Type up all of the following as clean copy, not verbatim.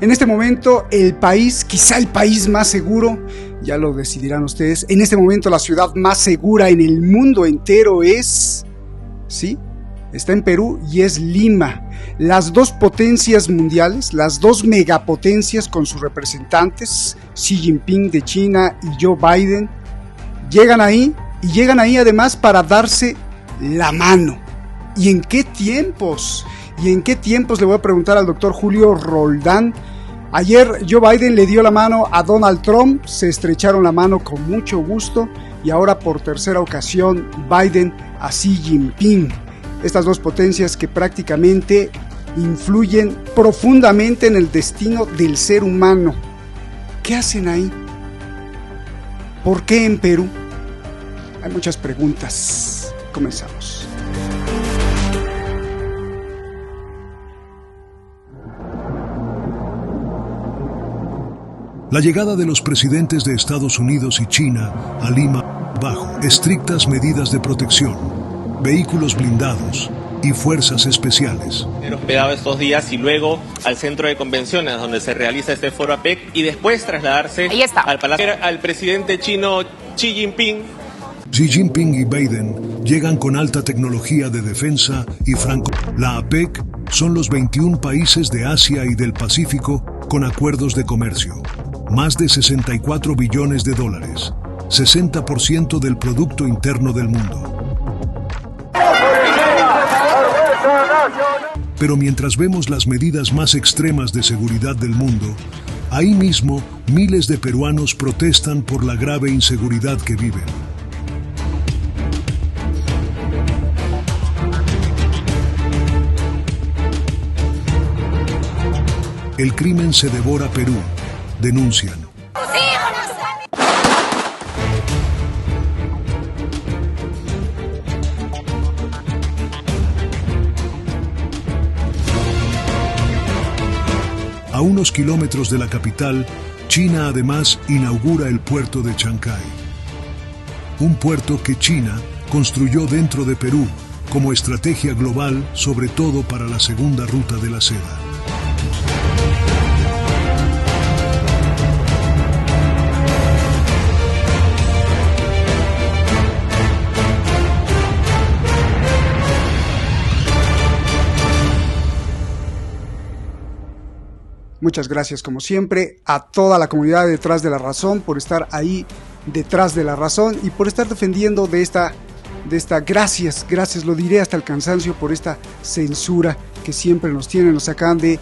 En este momento, el país, quizá el país más seguro, ya lo decidirán ustedes, en este momento la ciudad más segura en el mundo entero es, ¿sí?, está en Perú y es Lima. Las dos potencias mundiales, las dos megapotencias con sus representantes, Xi Jinping de China y Joe Biden, llegan ahí y llegan ahí además para darse la mano. ¿Y en qué tiempos? ¿Y en qué tiempos? Le voy a preguntar al doctor Julio Roldán. Ayer Joe Biden le dio la mano a Donald Trump, se estrecharon la mano con mucho gusto y ahora por tercera ocasión Biden a Xi Jinping. Estas dos potencias que prácticamente influyen profundamente en el destino del ser humano. ¿Qué hacen ahí? ¿Por qué en Perú? Hay muchas preguntas. Comenzamos. La llegada de los presidentes de Estados Unidos y China a Lima bajo estrictas medidas de protección, vehículos blindados y fuerzas especiales. Hospedado estos días y luego al centro de convenciones donde se realiza este foro APEC y después trasladarse al palacio al presidente chino Xi Jinping. Xi Jinping y Biden llegan con alta tecnología de defensa y franco. La APEC son los 21 países de Asia y del Pacífico con acuerdos de comercio. Más de 64 billones de dólares, 60% del Producto Interno del mundo. Pero mientras vemos las medidas más extremas de seguridad del mundo, ahí mismo miles de peruanos protestan por la grave inseguridad que viven. El crimen se devora Perú, denuncian. A unos kilómetros de la capital, China además inaugura el puerto de Chancay. Un puerto que China construyó dentro de Perú como estrategia global, sobre todo para la segunda ruta de la seda. Muchas gracias, como siempre, a toda la comunidad detrás de la razón por estar ahí detrás de la razón y por estar defendiendo de esta gracias, lo diré hasta el cansancio, por esta censura que siempre nos tienen. Nos acaban de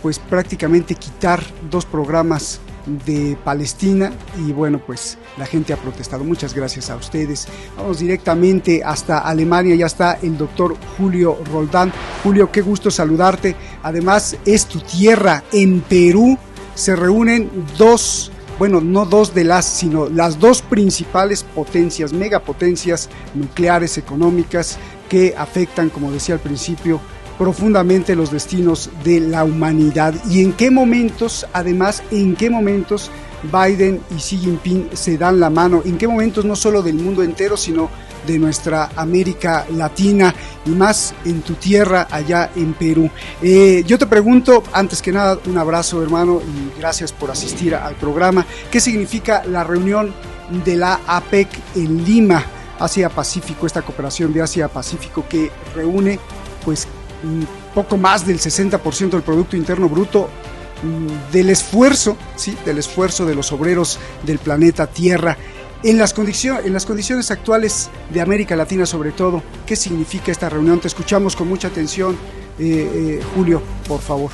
pues prácticamente quitar 2 programas de Palestina y bueno, pues la gente ha protestado. Muchas gracias a ustedes. Vamos directamente hasta Alemania, ya está el doctor Julio Roldán. Julio, qué gusto saludarte. Además, es tu tierra. En Perú se reúnen no dos de las, sino las 2 principales potencias, megapotencias nucleares económicas que afectan, como decía al principio, profundamente los destinos de la humanidad. ¿Y en qué momentos, además, Biden y Xi Jinping se dan la mano? ¿En qué momentos no solo del mundo entero, sino de nuestra América Latina y más en tu tierra, allá en Perú? Yo te pregunto, antes que nada, un abrazo, hermano, y gracias por asistir al programa. ¿Qué significa la reunión de la APEC en Lima, Asia-Pacífico, esta cooperación de Asia-Pacífico que reúne, pues, un poco más del 60% del Producto Interno Bruto, del esfuerzo de los obreros del planeta Tierra? En las condiciones actuales de América Latina, sobre todo, ¿qué significa esta reunión? Te escuchamos con mucha atención, Julio, por favor.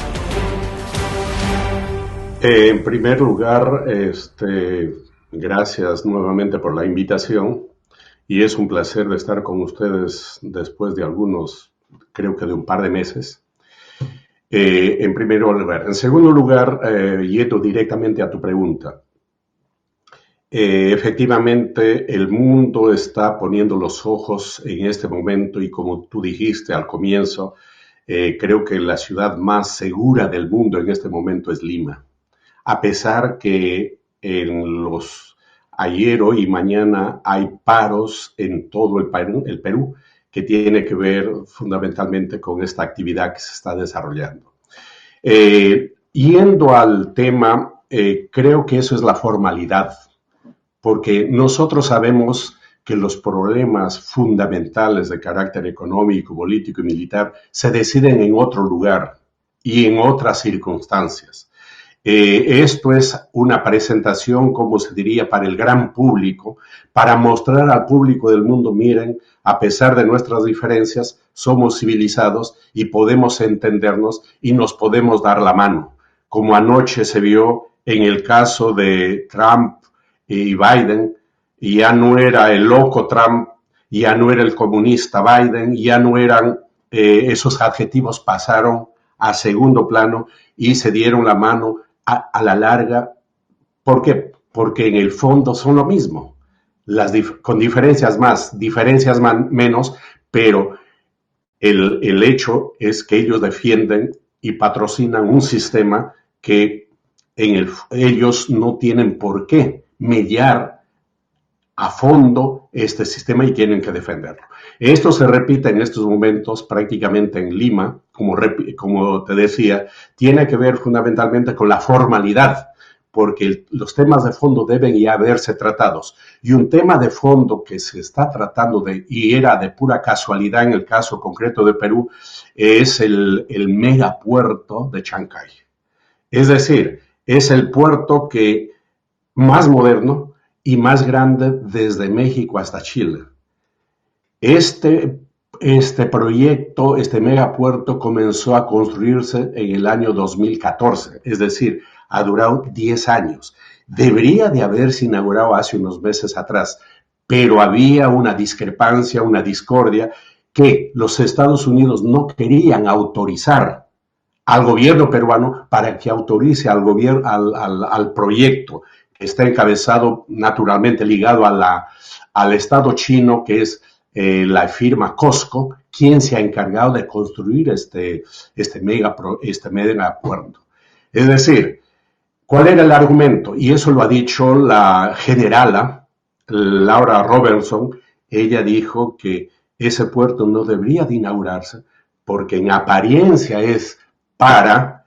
En primer lugar, gracias nuevamente por la invitación y es un placer estar con ustedes después de creo que de un par de meses. En primer lugar. En segundo lugar, yendo directamente a tu pregunta. Efectivamente, el mundo está poniendo los ojos en este momento y como tú dijiste al comienzo, creo que la ciudad más segura del mundo en este momento es Lima. A pesar que ayer, hoy y mañana hay paros en todo el Perú, que tiene que ver fundamentalmente con esta actividad que se está desarrollando. Yendo al tema, creo que eso es la formalidad, porque nosotros sabemos que los problemas fundamentales de carácter económico, político y militar se deciden en otro lugar y en otras circunstancias. Esto es una presentación, como se diría, para el gran público, para mostrar al público del mundo, miren, a pesar de nuestras diferencias, somos civilizados y podemos entendernos y nos podemos dar la mano, como anoche se vio en el caso de Trump y Biden. Y ya no era el loco Trump, ya no era el comunista Biden, ya no eran esos adjetivos, pasaron a segundo plano y se dieron la mano a la larga. ¿Por qué? Porque en el fondo son lo mismo, con diferencias más, diferencias menos, pero el hecho es que ellos defienden y patrocinan un sistema que ellos no tienen por qué mediar a fondo este sistema y tienen que defenderlo. Esto se repite en estos momentos prácticamente en Lima, como te decía, tiene que ver fundamentalmente con la formalidad, porque los temas de fondo deben ya haberse tratados. Y un tema de fondo que se está tratando y era de pura casualidad en el caso concreto de Perú, es el megapuerto de Chancay. Es decir, es el puerto más moderno y más grande desde México hasta Chile. Este proyecto, este megapuerto, comenzó a construirse en el año 2014, es decir, ha durado 10 años. Debería de haberse inaugurado hace unos meses atrás, pero había una discrepancia, una discordia, que los Estados Unidos no querían autorizar al gobierno peruano para que autorice al proyecto, que está encabezado, naturalmente ligado al Estado chino, que es la firma COSCO, quien se ha encargado de construir este megapuerto. Es decir, ¿cuál era el argumento? Y eso lo ha dicho la generala Laura Robertson. Ella dijo que ese puerto no debería de inaugurarse porque en apariencia es para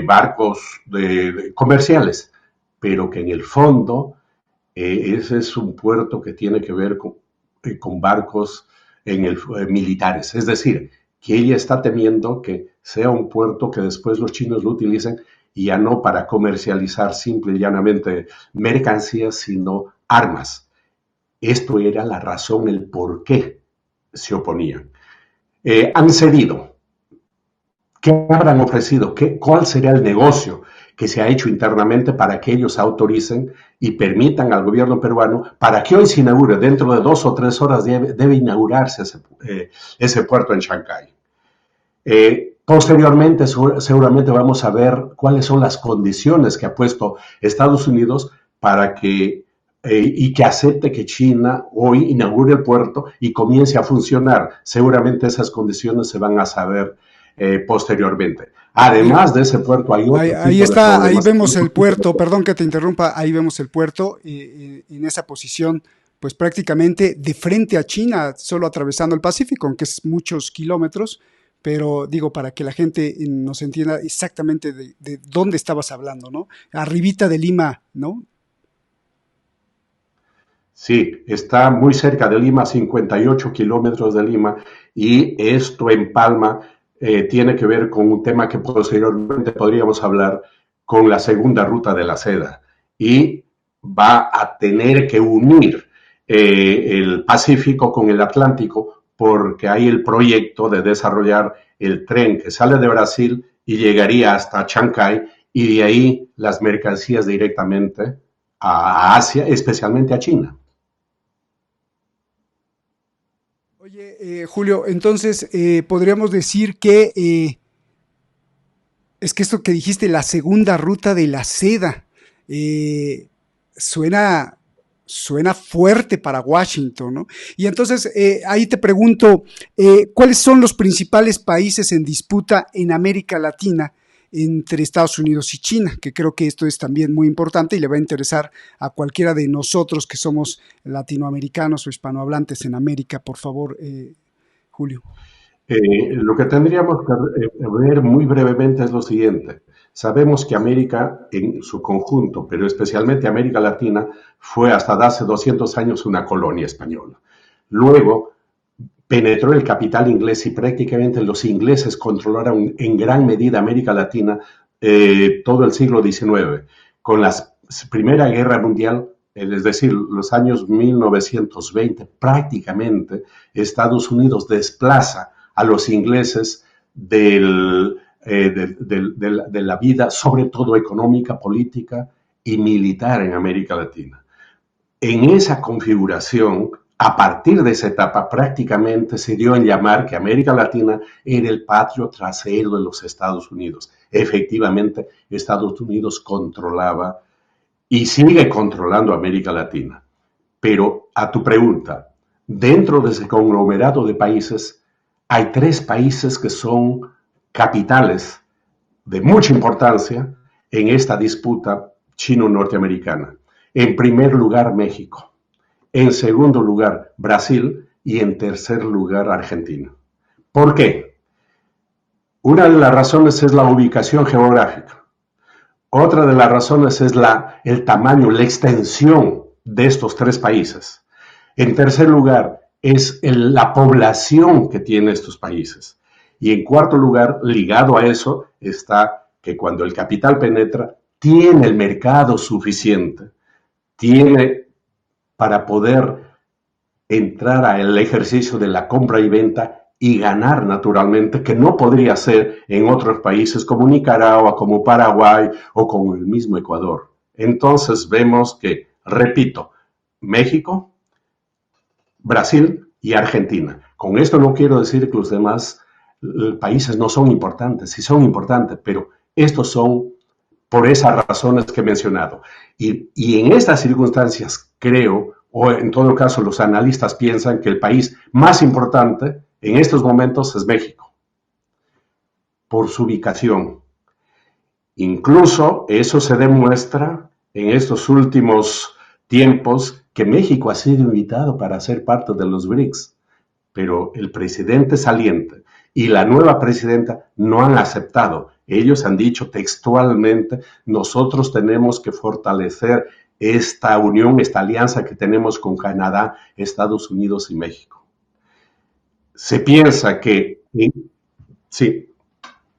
barcos comerciales, pero que en el fondo ese es un puerto que tiene que ver con barcos militares. Es decir, que ella está temiendo que sea un puerto que después los chinos lo utilicen y ya no para comercializar simple y llanamente mercancías, sino armas. Esto era la razón, el por qué se oponían. Han cedido. ¿Qué habrán ofrecido? ¿Cuál sería el negocio que se ha hecho internamente para que ellos autoricen y permitan al gobierno peruano para que hoy se inaugure? Dentro de 2 o 3 horas debe inaugurarse ese puerto en Chancay. Posteriormente, seguramente vamos a ver cuáles son las condiciones que ha puesto Estados Unidos para que y que acepte que China hoy inaugure el puerto y comience a funcionar. Seguramente esas condiciones se van a saber posteriormente. Además de ese puerto hay otro ahí está, ahí vemos el puerto, perdón que te interrumpa, ahí vemos el puerto en esa posición, pues prácticamente de frente a China, solo atravesando el Pacífico, aunque es muchos kilómetros, pero digo, para que la gente nos entienda exactamente de dónde estabas hablando, ¿no? Arribita de Lima, ¿no? Sí, está muy cerca de Lima, 58 kilómetros de Lima, y esto empalma tiene que ver con un tema que posteriormente podríamos hablar con la segunda ruta de la seda y va a tener que unir el Pacífico con el Atlántico porque hay el proyecto de desarrollar el tren que sale de Brasil y llegaría hasta Chancay y de ahí las mercancías directamente a Asia, especialmente a China. Oye, Julio, entonces podríamos decir que es que esto que dijiste, la segunda ruta de la seda, suena fuerte para Washington, ¿no? Y entonces ahí te pregunto, ¿cuáles son los principales países en disputa en América Latina entre Estados Unidos y China? Que creo que esto es también muy importante y le va a interesar a cualquiera de nosotros que somos latinoamericanos o hispanohablantes en América. Por favor, Julio. Lo que tendríamos que ver muy brevemente es lo siguiente. Sabemos que América en su conjunto, pero especialmente América Latina, fue hasta hace 200 años una colonia española. Luego penetró el capital inglés y prácticamente los ingleses controlaron en gran medida América Latina todo el siglo XIX. Con la Primera Guerra Mundial, es decir, los años 1920, prácticamente Estados Unidos desplaza a los ingleses de la vida, sobre todo económica, política y militar en América Latina. En esa configuración, a partir de esa etapa, prácticamente se dio en llamar que América Latina era el patio trasero de los Estados Unidos. Efectivamente, Estados Unidos controlaba y sigue controlando América Latina. Pero a tu pregunta, dentro de ese conglomerado de países, hay 3 países que son capitales de mucha importancia en esta disputa chino-norteamericana. En primer lugar, México. En segundo lugar, Brasil. Y en tercer lugar, Argentina. ¿Por qué? Una de las razones es la ubicación geográfica. Otra de las razones es el tamaño, la extensión de estos 3 países. En tercer lugar, es la población que tienen estos países. Y en cuarto lugar, ligado a eso, está que cuando el capital penetra, tiene el mercado suficiente, tiene para poder entrar al ejercicio de la compra y venta y ganar naturalmente, que no podría ser en otros países como Nicaragua, como Paraguay o como el mismo Ecuador. Entonces vemos que, repito, México, Brasil y Argentina. Con esto no quiero decir que los demás países no son importantes, sí son importantes, pero estos son por esas razones que he mencionado. Y en estas circunstancias creo, o en todo caso los analistas piensan que el país más importante en estos momentos es México, por su ubicación. Incluso eso se demuestra en estos últimos tiempos que México ha sido invitado para ser parte de los BRICS, pero el presidente saliente y la nueva presidenta no han aceptado. Ellos han dicho textualmente, nosotros tenemos que fortalecer esta unión, esta alianza que tenemos con Canadá, Estados Unidos y México. Se piensa que... Sí.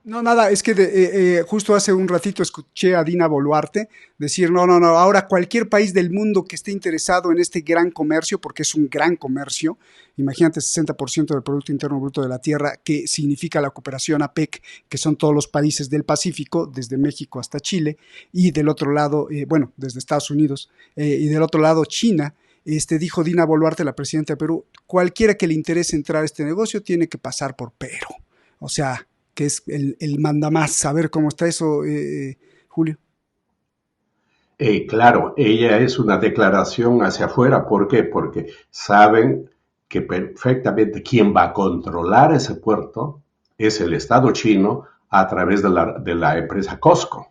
No, nada, es que justo hace un ratito escuché a Dina Boluarte decir, no, ahora cualquier país del mundo que esté interesado en este gran comercio, porque es un gran comercio, imagínate 60% del Producto Interno Bruto de la Tierra, que significa la cooperación APEC, que son todos los países del Pacífico, desde México hasta Chile, y del otro lado, desde Estados Unidos, y del otro lado China. Dijo Dina Boluarte, la presidenta de Perú, cualquiera que le interese entrar a este negocio tiene que pasar por Perú. O sea, que es el mandamás. A ver cómo está eso, Julio. Claro, ella es una declaración hacia afuera. ¿Por qué? Porque saben que perfectamente quien va a controlar ese puerto es el Estado chino a través de la empresa COSCO.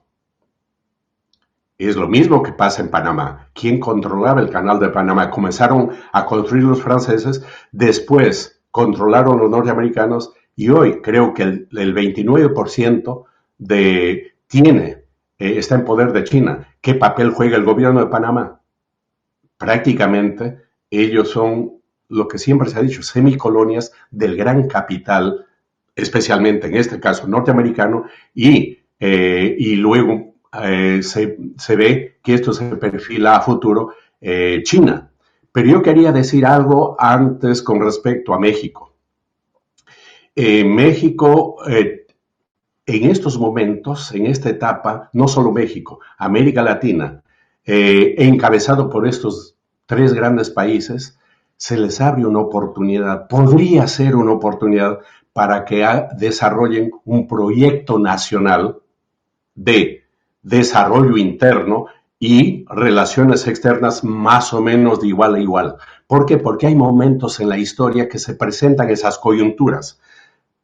Es lo mismo que pasa en Panamá. ¿Quién controlaba el canal de Panamá? Comenzaron a construir los franceses, después controlaron los norteamericanos y hoy creo que el 29% está en poder de China. ¿Qué papel juega el gobierno de Panamá? Prácticamente ellos son lo que siempre se ha dicho, semicolonias del gran capital, especialmente en este caso norteamericano, y luego se ve que esto se perfila a futuro China. Pero yo quería decir algo antes con respecto a México. México, en estos momentos, en esta etapa, no solo México, América Latina, encabezado por estos 3 grandes países, se les abre una oportunidad, podría ser una oportunidad para que desarrollen un proyecto nacional de desarrollo interno y relaciones externas más o menos de igual a igual. ¿Por qué? Porque hay momentos en la historia que se presentan esas coyunturas.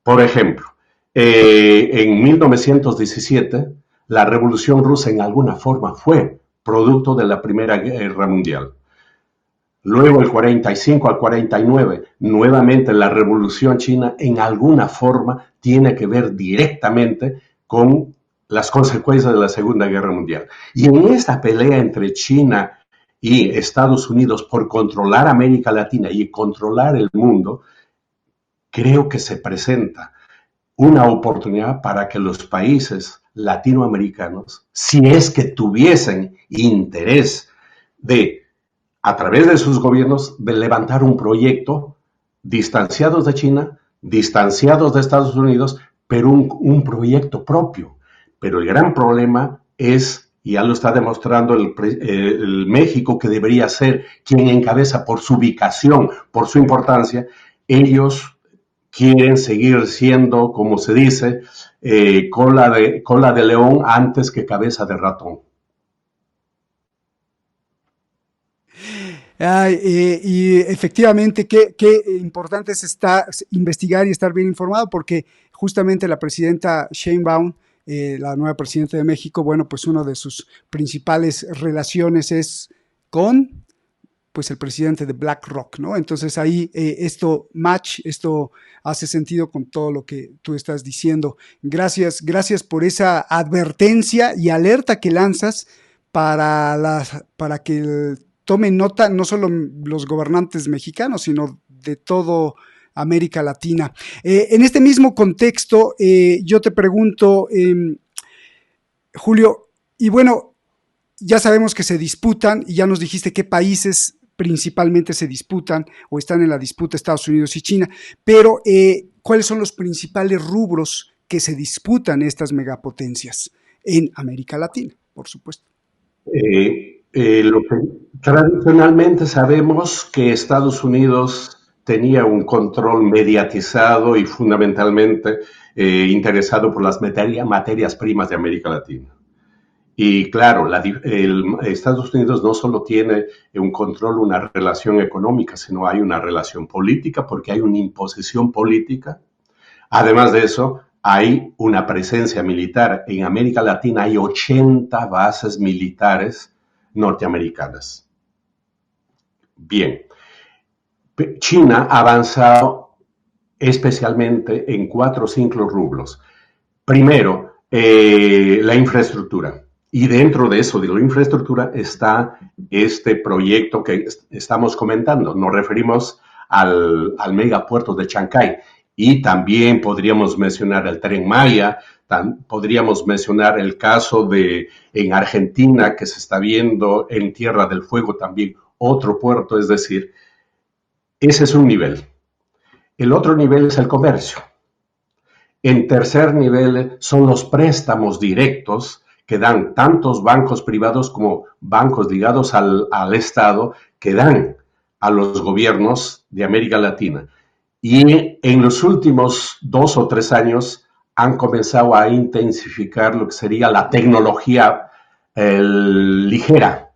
Por ejemplo, en 1917, la Revolución Rusa en alguna forma fue producto de la Primera Guerra Mundial. Luego, el 45 al 49, nuevamente la Revolución China en alguna forma tiene que ver directamente con las consecuencias de la Segunda Guerra Mundial. Y en esta pelea entre China y Estados Unidos por controlar América Latina y controlar el mundo, creo que se presenta una oportunidad para que los países latinoamericanos, si es que tuviesen interés de, a través de sus gobiernos, de levantar un proyecto distanciados de China, distanciados de Estados Unidos, pero un proyecto propio. Pero el gran problema es, y ya lo está demostrando el México, que debería ser quien encabeza por su ubicación, por su importancia. Ellos quieren seguir siendo, como se dice, cola de león antes que cabeza de ratón. Y efectivamente, qué importante es investigar y estar bien informado, porque justamente la presidenta Sheinbaum, la nueva presidenta de México, bueno, pues una de sus principales relaciones es con, pues, el presidente de BlackRock, ¿no? Entonces ahí esto hace sentido con todo lo que tú estás diciendo. Gracias por esa advertencia y alerta que lanzas para que tomen nota no solo los gobernantes mexicanos, sino de todo América Latina. En este mismo contexto, yo te pregunto, Julio, y bueno, ya sabemos que se disputan, y ya nos dijiste qué países principalmente se disputan o están en la disputa, Estados Unidos y China, pero ¿cuáles son los principales rubros que se disputan estas megapotencias en América Latina, por supuesto? Lo que tradicionalmente sabemos que Estados Unidos tenía un control mediatizado y fundamentalmente interesado por las materias primas de América Latina. Y claro, Estados Unidos no solo tiene un control, una relación económica, sino hay una relación política, porque hay una imposición política. Además de eso, hay una presencia militar. En América Latina hay 80 bases militares norteamericanas. Bien, China ha avanzado especialmente en 4 o 5 rubros. Primero, la infraestructura. Y dentro de eso, de la infraestructura, está este proyecto que estamos comentando. Nos referimos al megapuerto de Chancay. Y también podríamos mencionar el Tren Maya, podríamos mencionar el caso en Argentina, que se está viendo en Tierra del Fuego también otro puerto, es decir, ese es un nivel. El otro nivel es el comercio. En tercer nivel son los préstamos directos que dan tantos bancos privados como bancos ligados al Estado, que dan a los gobiernos de América Latina. Y en los últimos 2 o 3 años han comenzado a intensificar lo que sería la tecnología ligera,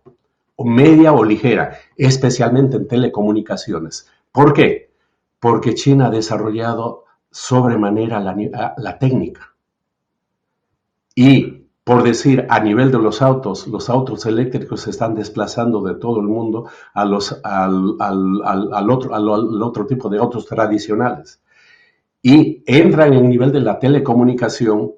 o media o ligera, especialmente en telecomunicaciones. ¿Por qué? Porque China ha desarrollado sobremanera la técnica. Y, por decir, a nivel de los autos eléctricos se están desplazando de todo el mundo al otro tipo de autos tradicionales. Y entran en el nivel de la telecomunicación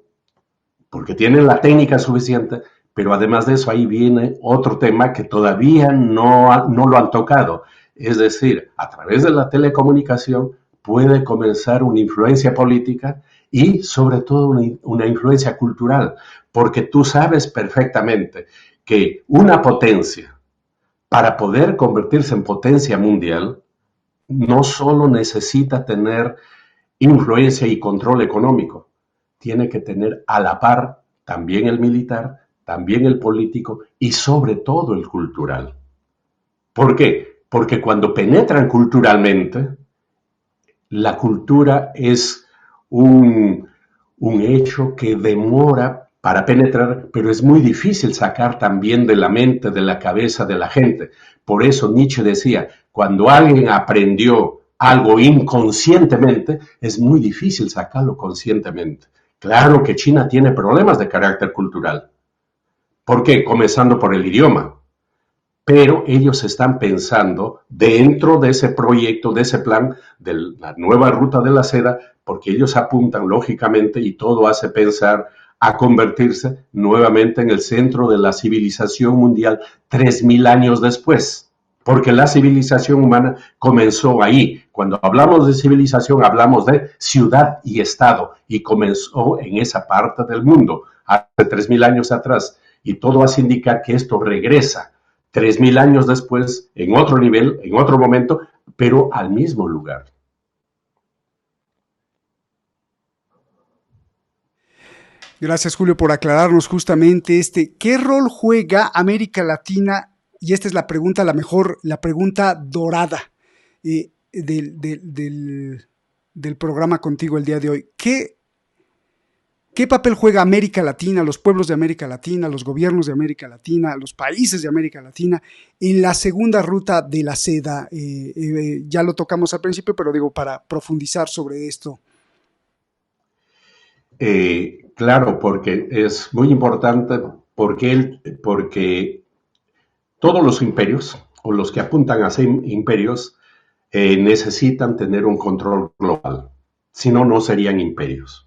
porque tienen la técnica suficiente, pero además de eso ahí viene otro tema que todavía no lo han tocado. Es decir, a través de la telecomunicación puede comenzar una influencia política y sobre todo una influencia cultural, porque tú sabes perfectamente que una potencia, para poder convertirse en potencia mundial, no solo necesita tener influencia y control económico, tiene que tener a la par también el militar, también el político y sobre todo el cultural. ¿Por qué? Porque cuando penetran culturalmente, la cultura es un hecho que demora para penetrar, pero es muy difícil sacar también de la mente, de la cabeza de la gente. Por eso Nietzsche decía, cuando alguien aprendió algo inconscientemente, es muy difícil sacarlo conscientemente. Claro que China tiene problemas de carácter cultural. ¿Por qué? Comenzando por el idioma. Pero ellos están pensando dentro de ese proyecto, de ese plan, de la nueva ruta de la seda, porque ellos apuntan lógicamente y todo hace pensar a convertirse nuevamente en el centro de la civilización mundial 3.000 años después, porque la civilización humana comenzó ahí. Cuando hablamos de civilización, hablamos de ciudad y estado, y comenzó en esa parte del mundo, hace 3.000 años atrás, y todo hace indicar que esto regresa 3.000 años después, en otro nivel, en otro momento, pero al mismo lugar. Gracias, Julio, por aclararnos justamente ¿qué rol juega América Latina? Y esta es la pregunta, la pregunta dorada del programa contigo el día de hoy. ¿Qué papel juega América Latina, los pueblos de América Latina, los gobiernos de América Latina, los países de América Latina en la segunda ruta de la seda? Ya lo tocamos al principio, pero digo, para profundizar sobre esto. Claro, porque es muy importante, porque todos los imperios, o los que apuntan a ser imperios, necesitan tener un control global. Si no, no serían imperios.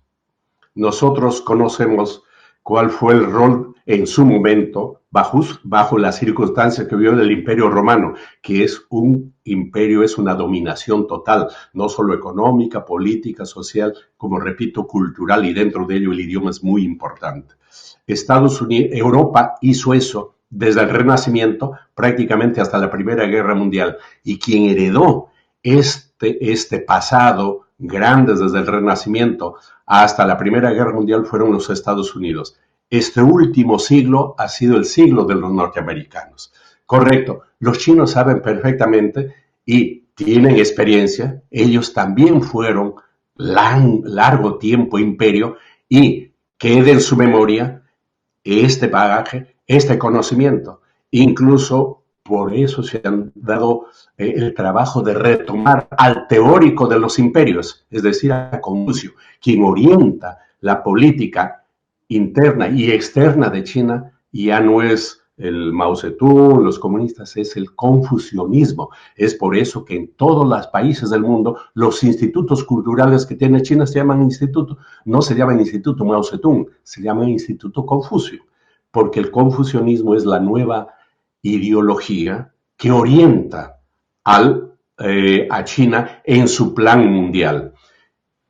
Nosotros conocemos cuál fue el rol en su momento, bajo las circunstancias que vivió el Imperio Romano, que es un imperio, es una dominación total, no solo económica, política, social, como repito, cultural, y dentro de ello el idioma es muy importante. Estados Unidos, Europa hizo eso desde el Renacimiento prácticamente hasta la Primera Guerra Mundial, y quien heredó este pasado grande desde el Renacimiento hasta la Primera Guerra Mundial fueron los Estados Unidos. Este último siglo ha sido el siglo de los norteamericanos. Correcto, los chinos saben perfectamente y tienen experiencia. Ellos también fueron largo tiempo imperio, y queda en su memoria este bagaje, este conocimiento. Incluso por eso se han dado el trabajo de retomar al teórico de los imperios, es decir, a Confucio, quien orienta la política interna y externa de China. Ya no es el Mao Zedong, los comunistas, es el confucianismo. Es por eso que en todos los países del mundo los institutos culturales que tiene China se llaman instituto, no se llaman Instituto Mao Zedong, se llaman Instituto Confucio, porque el confucianismo es la nueva ideología que orienta a China en su plan mundial.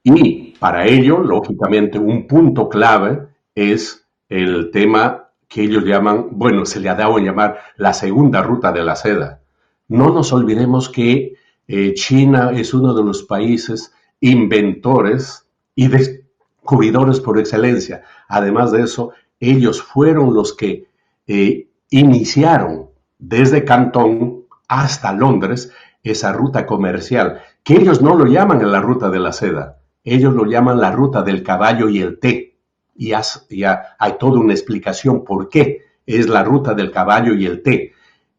Y para ello, lógicamente, un punto clave es el tema que ellos llaman, bueno, se le ha dado a llamar la segunda ruta de la seda. No nos olvidemos que China es uno de los países inventores y descubridores por excelencia. Además de eso, ellos fueron los que iniciaron desde Cantón hasta Londres esa ruta comercial, que ellos no lo llaman la ruta de la seda, ellos lo llaman la ruta del caballo y el té. Y ya hay toda una explicación por qué es la ruta del caballo y el té.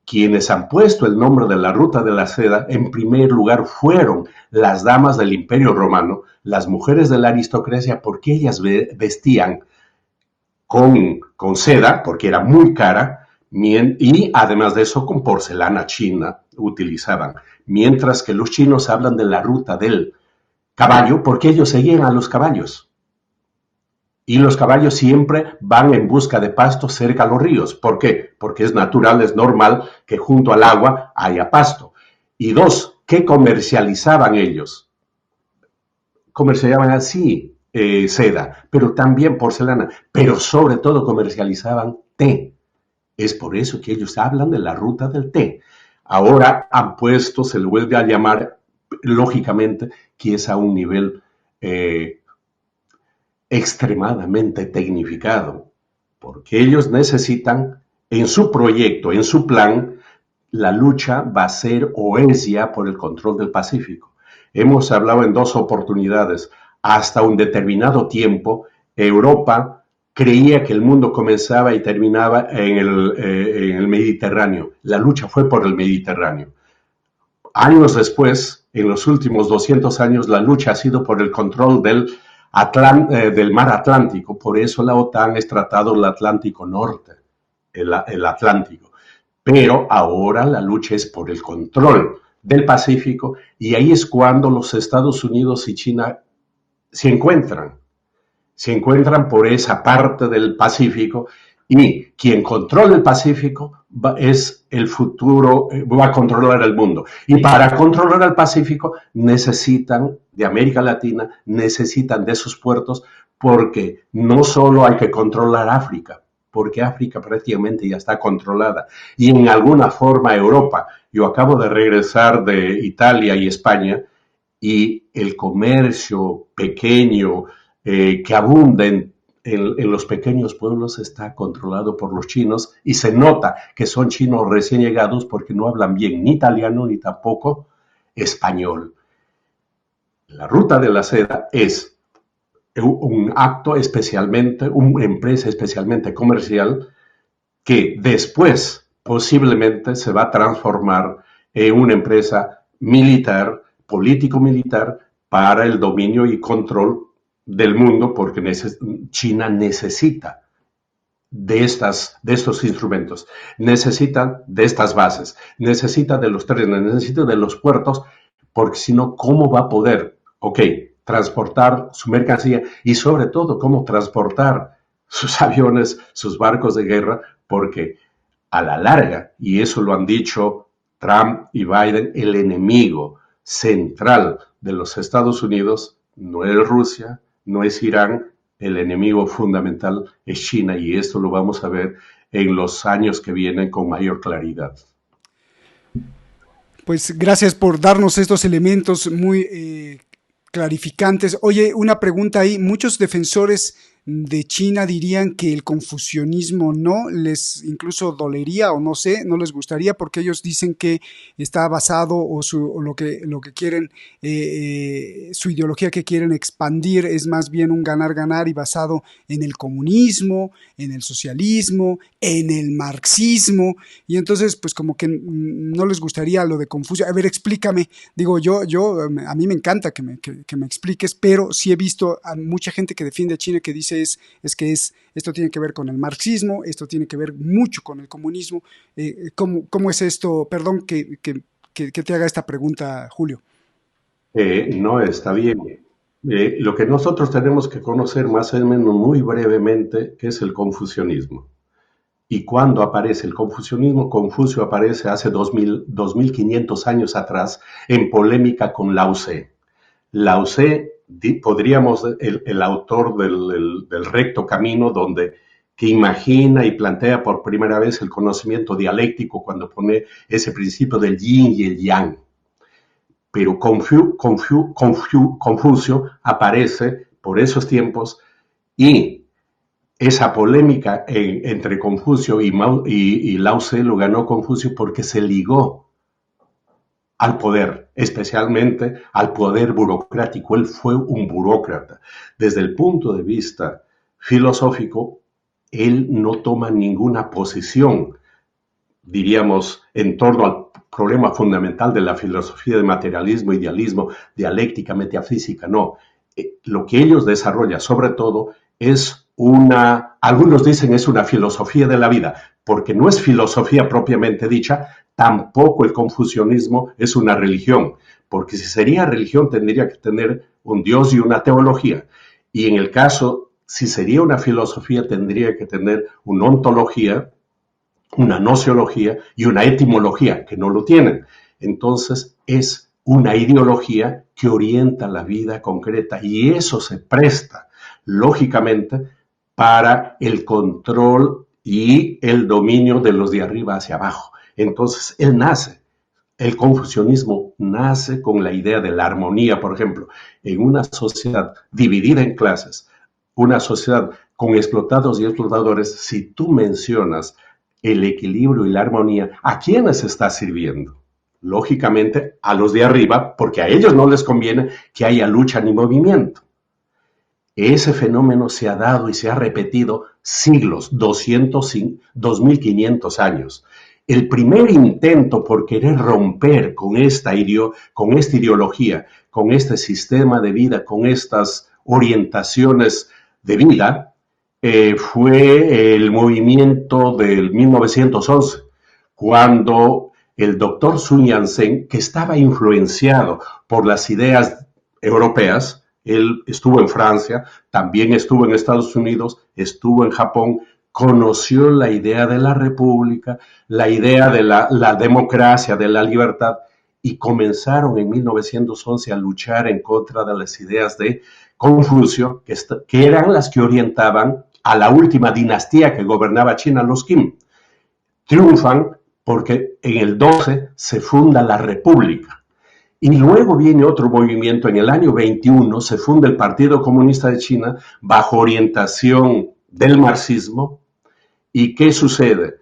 Quienes han puesto el nombre de la ruta de la seda, en primer lugar, fueron las damas del Imperio Romano, las mujeres de la aristocracia, porque ellas vestían con seda, porque era muy cara, y además de eso con porcelana china utilizaban. Mientras que los chinos hablan de la ruta del caballo, porque ellos seguían a los caballos. Y los caballos siempre van en busca de pasto cerca a los ríos. ¿Por qué? Porque es natural, es normal que junto al agua haya pasto. Y dos, ¿qué comercializaban ellos? Comercializaban así seda, pero también porcelana, pero sobre todo comercializaban té. Es por eso que ellos hablan de la ruta del té. Ahora han puesto, se le vuelve a llamar, lógicamente, que es a un nivel extremadamente tecnificado, porque ellos necesitan, en su proyecto, en su plan, la lucha va a ser o es ya por el control del Pacífico. Hemos hablado en dos oportunidades, hasta un determinado tiempo, Europa creía que el mundo comenzaba y terminaba en el Mediterráneo. La lucha fue por el Mediterráneo. Años después, en los últimos 200 años, la lucha ha sido por el control del mar Atlántico. Por eso la OTAN es tratado el Atlántico Norte, el Atlántico. Pero ahora la lucha es por el control del Pacífico, y ahí es cuando los Estados Unidos y China se encuentran. se encuentran por esa parte del Pacífico, y quien controla el Pacífico es el futuro, va a controlar el mundo. Y para controlar el Pacífico necesitan de América Latina, necesitan de sus puertos, porque no solo hay que controlar África, porque África prácticamente ya está controlada, y en alguna forma Europa. Yo acabo de regresar de Italia y España, y el comercio pequeño que abunda en los pequeños pueblos está controlado por los chinos, y se nota que son chinos recién llegados porque no hablan bien ni italiano ni tampoco español. La ruta de la seda es un acto especialmente, una empresa especialmente comercial, que después posiblemente se va a transformar en una empresa militar, político-militar, para el dominio y control del mundo, porque China necesita de estos instrumentos, necesita de estas bases, necesita de los trenes, necesita de los puertos, porque si no, ¿cómo va a poder, transportar su mercancía, y sobre todo cómo transportar sus aviones, sus barcos de guerra? Porque a la larga, y eso lo han dicho Trump y Biden, el enemigo central de los Estados Unidos no es Rusia, no es Irán, el enemigo fundamental es China, y esto lo vamos a ver en los años que vienen con mayor claridad. Pues gracias por darnos estos elementos muy clarificantes. Oye, una pregunta ahí. Muchos defensores de China dirían que el confucianismo no les incluso dolería, o no sé, no les gustaría, porque ellos dicen que está basado, o lo que quieren, su ideología que quieren expandir es más bien un ganar-ganar, y basado en el comunismo, en el socialismo, en el marxismo, y entonces pues como que no les gustaría lo de Confucio. A ver, explícame. Digo, a mí me encanta que me expliques, pero sí he visto a mucha gente que defiende a China que dice esto tiene que ver con el marxismo, esto tiene que ver mucho con el comunismo. ¿Cómo es esto? Perdón que te haga esta pregunta, Julio. No, está bien. Lo que nosotros tenemos que conocer más o menos muy brevemente, ¿qué es el confucianismo? ¿Y cuándo aparece el confucianismo? Confucio aparece hace 2500 años atrás, en polémica con Lao Tse. Lao Tse, podríamos, el autor del recto camino, que imagina y plantea por primera vez el conocimiento dialéctico cuando pone ese principio del yin y el yang. Pero Confucio aparece por esos tiempos, y esa polémica entre Confucio y Lao Tse lo ganó Confucio porque se ligó al poder, especialmente al poder burocrático. Él fue un burócrata. Desde el punto de vista filosófico, él no toma ninguna posición, diríamos, en torno al problema fundamental de la filosofía de materialismo, idealismo, dialéctica, metafísica. No. Lo que ellos desarrollan, sobre todo, es algunos dicen es una filosofía de la vida, porque no es filosofía propiamente dicha. Tampoco el confucianismo es una religión, porque si sería religión tendría que tener un dios y una teología. Y en el caso, si sería una filosofía, tendría que tener una ontología, una nociología y una etimología, que no lo tienen. Entonces es una ideología que orienta la vida concreta, y eso se presta, lógicamente, para el control y el dominio de los de arriba hacia abajo. Entonces, el confucianismo nace con la idea de la armonía. Por ejemplo, en una sociedad dividida en clases, una sociedad con explotados y explotadores, si tú mencionas el equilibrio y la armonía, ¿a quiénes está sirviendo? Lógicamente, a los de arriba, porque a ellos no les conviene que haya lucha ni movimiento. Ese fenómeno se ha dado y se ha repetido siglos, 2500 años. El primer intento por querer romper con esta ideología, con este sistema de vida, con estas orientaciones de vida, fue el movimiento del 1911, cuando el doctor Sun Yat-sen, que estaba influenciado por las ideas europeas, Él estuvo en Francia, también estuvo en Estados Unidos, estuvo en Japón, conoció la idea de la república, la idea de la democracia, de la libertad, y comenzaron en 1911 a luchar en contra de las ideas de Confucio, que eran las que orientaban a la última dinastía que gobernaba China, los Qin. Triunfan porque en el 12 se funda la República. Y luego viene otro movimiento, en el año 21 se funda el Partido Comunista de China bajo orientación del marxismo. ¿Y qué sucede?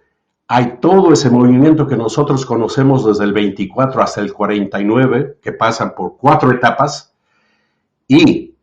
Hay todo ese movimiento que nosotros conocemos desde el 24 hasta el 49, que pasan por 4 etapas, y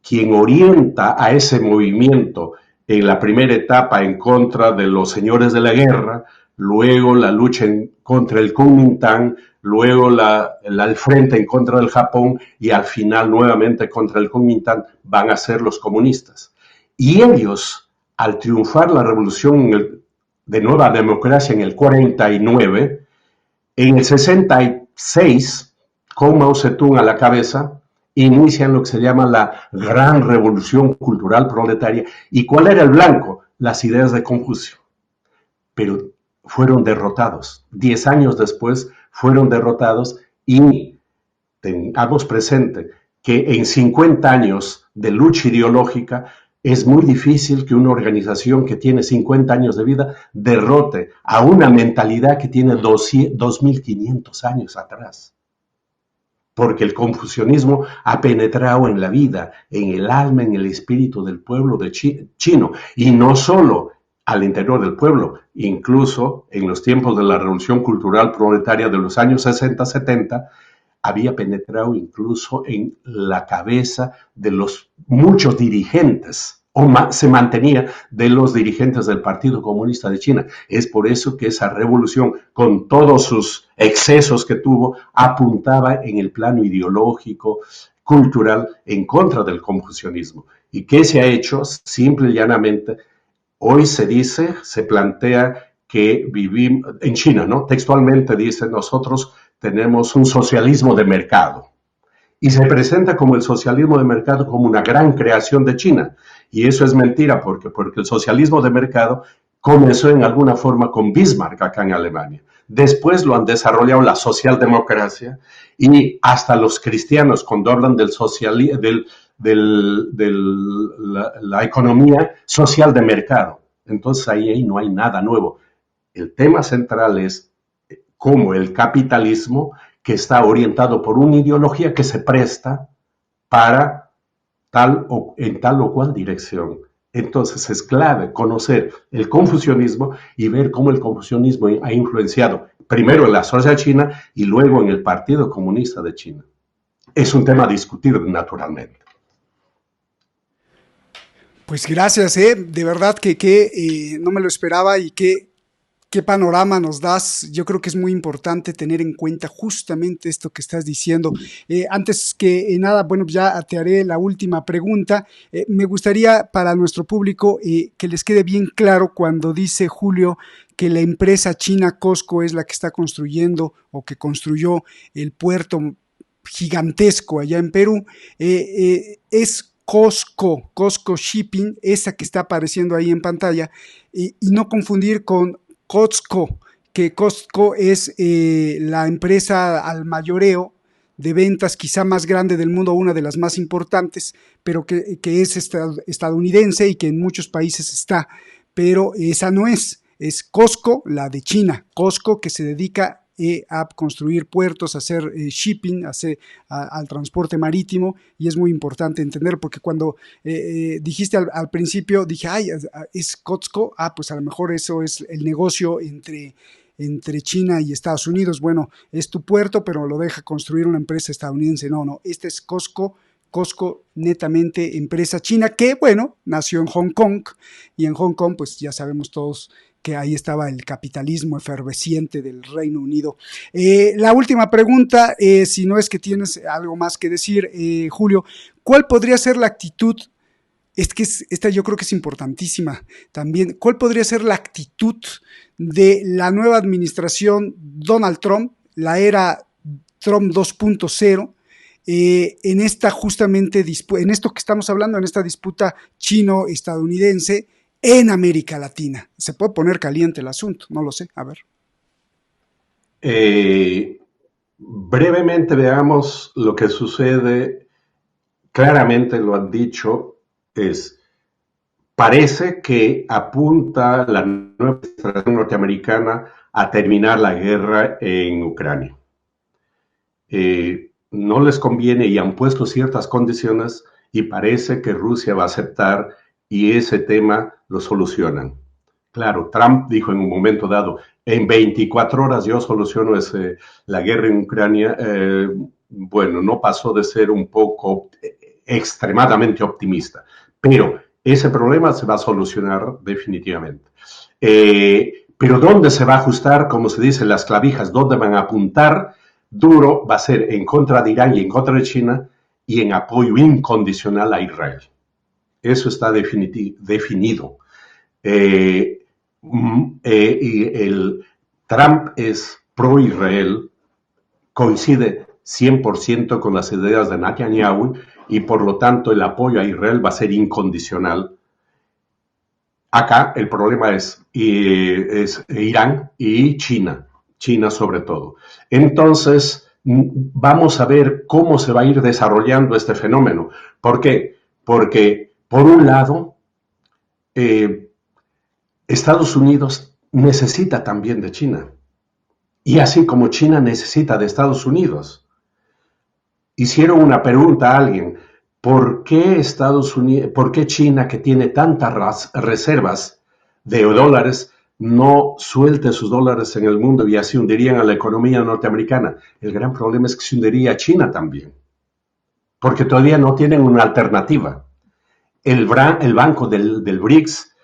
quien orienta a ese movimiento en la primera etapa en contra de los señores de la guerra, luego la lucha contra el Kuomintang, luego el frente en contra del Japón y al final nuevamente contra el Kuomintang, van a ser los comunistas. Y ellos, al triunfar la revolución de nueva democracia en el 49, en el 66, con Mao Zedong a la cabeza, inician lo que se llama la Gran Revolución Cultural Proletaria. ¿Y cuál era el blanco? Las ideas de Confucio. Pero fueron derrotados. 10 años después fueron derrotados y tengamos presente que en 50 años de lucha ideológica es muy difícil que una organización que tiene 50 años de vida derrote a una mentalidad que tiene 2.500 años atrás. Porque el confucianismo ha penetrado en la vida, en el alma, en el espíritu del pueblo chino. Y no solo al interior del pueblo, incluso en los tiempos de la Revolución Cultural Proletaria de los años 60-70, había penetrado incluso en la cabeza de los muchos dirigentes, se mantenía de los dirigentes del Partido Comunista de China. Es por eso que esa revolución, con todos sus excesos que tuvo, apuntaba en el plano ideológico, cultural, en contra del confucianismo. ¿Y qué se ha hecho? Simple y llanamente, hoy se plantea que vivimos en China, ¿no? Textualmente dice, nosotros tenemos un socialismo de mercado. Y se presenta como el socialismo de mercado como una gran creación de China. Y eso es mentira, porque el socialismo de mercado comenzó en alguna forma con Bismarck acá en Alemania. Después lo han desarrollado la socialdemocracia y hasta los cristianos cuando hablan del la economía social de mercado. Entonces ahí no hay nada nuevo. El tema central es cómo el capitalismo, que está orientado por una ideología que se presta para en tal o cual dirección. Entonces es clave conocer el confucianismo y ver cómo el confucianismo ha influenciado primero en la sociedad china y luego en el Partido Comunista de China. Es un tema a discutir naturalmente. Pues gracias, de verdad que no me lo esperaba y ¿qué panorama nos das? Yo creo que es muy importante tener en cuenta justamente esto que estás diciendo. Antes que nada, bueno, ya te haré la última pregunta. Me gustaría para nuestro público que les quede bien claro cuando dice Julio que la empresa china COSCO es la que está construyendo o que construyó el puerto gigantesco allá en Perú. Es COSCO Shipping, esa que está apareciendo ahí en pantalla, y no confundir con COSCO, que COSCO es la empresa al mayoreo de ventas quizá más grande del mundo, una de las más importantes, pero que es estadounidense y que en muchos países está, pero esa no es COSCO, la de China, COSCO que se dedica a construir puertos, a hacer shipping, al transporte marítimo, y es muy importante entender, porque cuando dijiste al principio, dije, ay, es COSCO, pues a lo mejor eso es el negocio entre China y Estados Unidos. Bueno, es tu puerto, pero lo deja construir una empresa estadounidense. No, este es COSCO netamente empresa china, que bueno, nació en Hong Kong, y en Hong Kong pues ya sabemos todos que ahí estaba el capitalismo efervesciente del Reino Unido. La última pregunta, si no es que tienes algo más que decir, Julio, ¿cuál podría ser la actitud? Esta yo creo que es importantísima también. ¿Cuál podría ser la actitud de la nueva administración Donald Trump, la era Trump 2.0, en esta justamente, en esto que estamos hablando, en esta disputa chino-estadounidense en América Latina? Se puede poner caliente el asunto, no lo sé, a ver. Brevemente veamos lo que sucede. Claramente lo han dicho, parece que apunta la nueva administración norteamericana a terminar la guerra en Ucrania. No les conviene y han puesto ciertas condiciones y parece que Rusia va a aceptar y ese tema lo solucionan. Claro, Trump dijo en un momento dado, en 24 horas yo soluciono la guerra en Ucrania. Bueno, no pasó de ser un poco extremadamente optimista, pero ese problema se va a solucionar definitivamente. Pero ¿dónde se va a ajustar? Como se dice, las clavijas, ¿dónde van a apuntar? Duro va a ser en contra de Irán y en contra de China y en apoyo incondicional a Israel. Eso está definido. Trump es pro-Israel, coincide 100% con las ideas de Netanyahu y por lo tanto el apoyo a Israel va a ser incondicional. Acá el problema es Irán y China sobre todo. Entonces vamos a ver cómo se va a ir desarrollando este fenómeno. ¿Por qué? Porque por un lado Estados Unidos necesita también de China y así como China necesita de Estados Unidos. Hicieron una pregunta a alguien, ¿por qué China, que tiene tantas reservas de dólares, no suelte sus dólares en el mundo y así hundirían a la economía norteamericana? El gran problema es que se hundiría China también, porque todavía no tienen una alternativa. El banco del BRICS,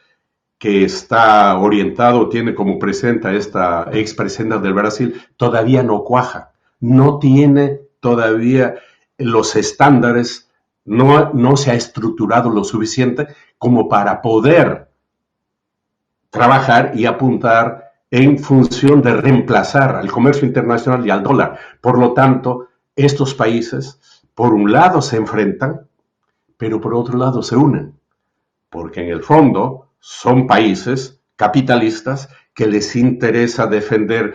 que está orientado, tiene como presidenta esta expresidenta del Brasil, todavía no cuaja, no tiene todavía los estándares, no se ha estructurado lo suficiente como para poder trabajar y apuntar en función de reemplazar al comercio internacional y al dólar. Por lo tanto, estos países, por un lado se enfrentan, pero por otro lado se unen, porque en el fondo son países capitalistas que les interesa defender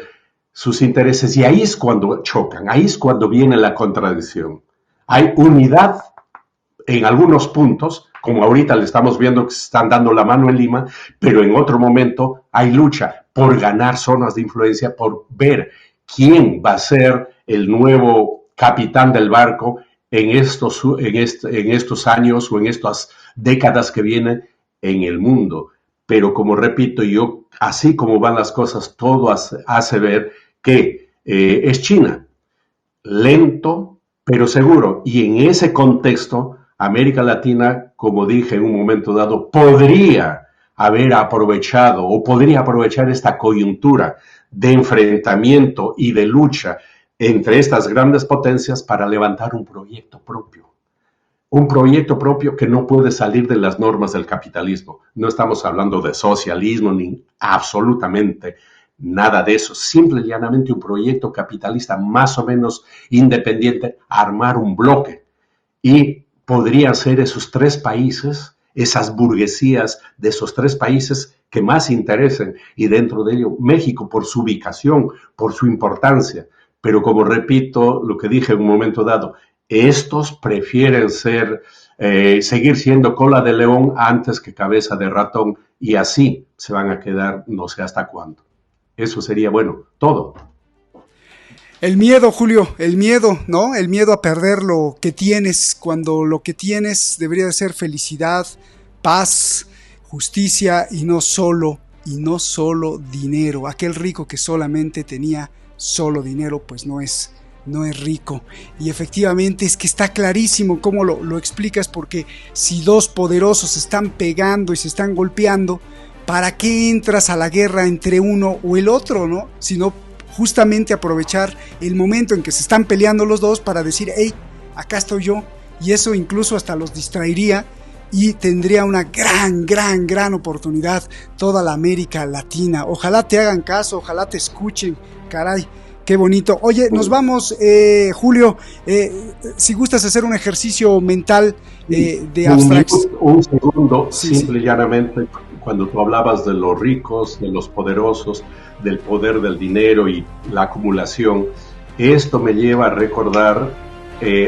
sus intereses y ahí es cuando chocan, ahí es cuando viene la contradicción. Hay unidad en algunos puntos, como ahorita le estamos viendo que se están dando la mano en Lima, pero en otro momento hay lucha por ganar zonas de influencia, por ver quién va a ser el nuevo capitán del barco en estos años o en estas décadas que vienen en el mundo. Pero como repito, así como van las cosas, todo hace ver que es China, lento pero seguro, y en ese contexto América Latina, como dije en un momento dado, podría haber aprovechado o podría aprovechar esta coyuntura de enfrentamiento y de lucha entre estas grandes potencias para levantar un proyecto propio. Un proyecto propio que no puede salir de las normas del capitalismo. No estamos hablando de socialismo ni absolutamente nada de eso. Simple y llanamente un proyecto capitalista más o menos independiente, armar un bloque. Y podrían ser esos tres países, esas burguesías de esos tres países que más interesen. Y dentro de ello México por su ubicación, por su importancia. Pero como repito lo que dije en un momento dado, estos prefieren seguir siendo cola de león antes que cabeza de ratón y así se van a quedar no sé hasta cuándo. Eso sería, bueno, todo. El miedo, Julio, el miedo, ¿no? El miedo a perder lo que tienes, cuando lo que tienes debería de ser felicidad, paz, justicia y no solo dinero. Aquel rico que solamente tenía solo dinero, pues no es rico. Y efectivamente es que está clarísimo cómo lo explicas, porque si dos poderosos se están pegando y se están golpeando, ¿para qué entras a la guerra entre uno o el otro, no? Sino justamente aprovechar el momento en que se están peleando los dos para decir, hey, acá estoy yo, y eso incluso hasta los distraería y tendría una gran oportunidad toda la América Latina. Ojalá te hagan caso, ojalá te escuchen, caray. Qué bonito. Oye, nos vamos, Julio, si gustas hacer un ejercicio mental de abstracción. Un segundo, Sí, simple y llanamente, cuando tú hablabas de los ricos, de los poderosos, del poder del dinero y la acumulación, esto me lleva a recordar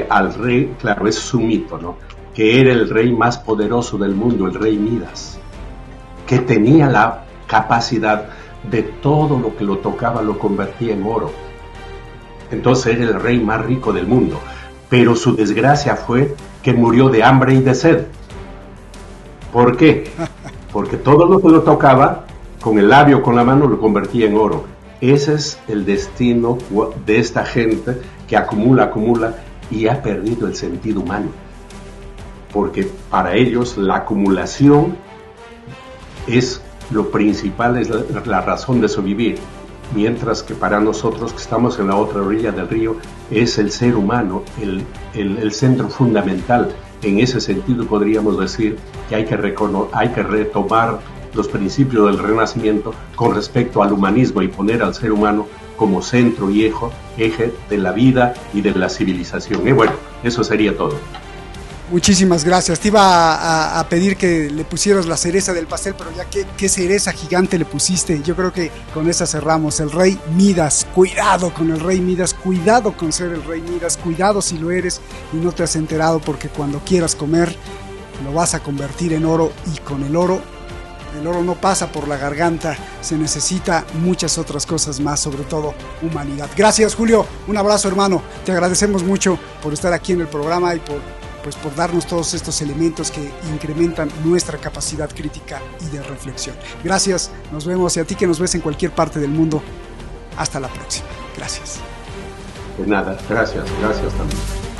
al rey, claro, es su mito, ¿no? Que era el rey más poderoso del mundo, el rey Midas, que tenía la capacidad de todo lo que lo tocaba lo convertía en oro. Entonces era el rey más rico del mundo, pero su desgracia fue que murió de hambre y de sed. ¿Por qué? Porque todo lo que lo tocaba, con el labio, con la mano, lo convertía en oro. Ese es el destino de esta gente que acumula y ha perdido el sentido humano. Porque para ellos la acumulación es lo principal, es la razón de su vivir, mientras que para nosotros que estamos en la otra orilla del río es el ser humano el centro fundamental. En ese sentido podríamos decir que hay que retomar los principios del Renacimiento con respecto al humanismo y poner al ser humano como centro y eje de la vida y de la civilización. Bueno, eso sería todo. Muchísimas gracias. Te iba a pedir que le pusieras la cereza del pastel, pero ya qué cereza gigante le pusiste. Yo creo que con esa cerramos. El rey Midas, cuidado con el rey Midas, cuidado con ser el rey Midas, cuidado si lo eres y no te has enterado, porque cuando quieras comer lo vas a convertir en oro, y con el oro no pasa por la garganta, se necesita muchas otras cosas más, sobre todo humanidad. Gracias, Julio, un abrazo, hermano. Te agradecemos mucho por estar aquí en el programa y por darnos todos estos elementos que incrementan nuestra capacidad crítica y de reflexión. Gracias, nos vemos, y a ti que nos ves en cualquier parte del mundo, hasta la próxima. Gracias. De nada, gracias también.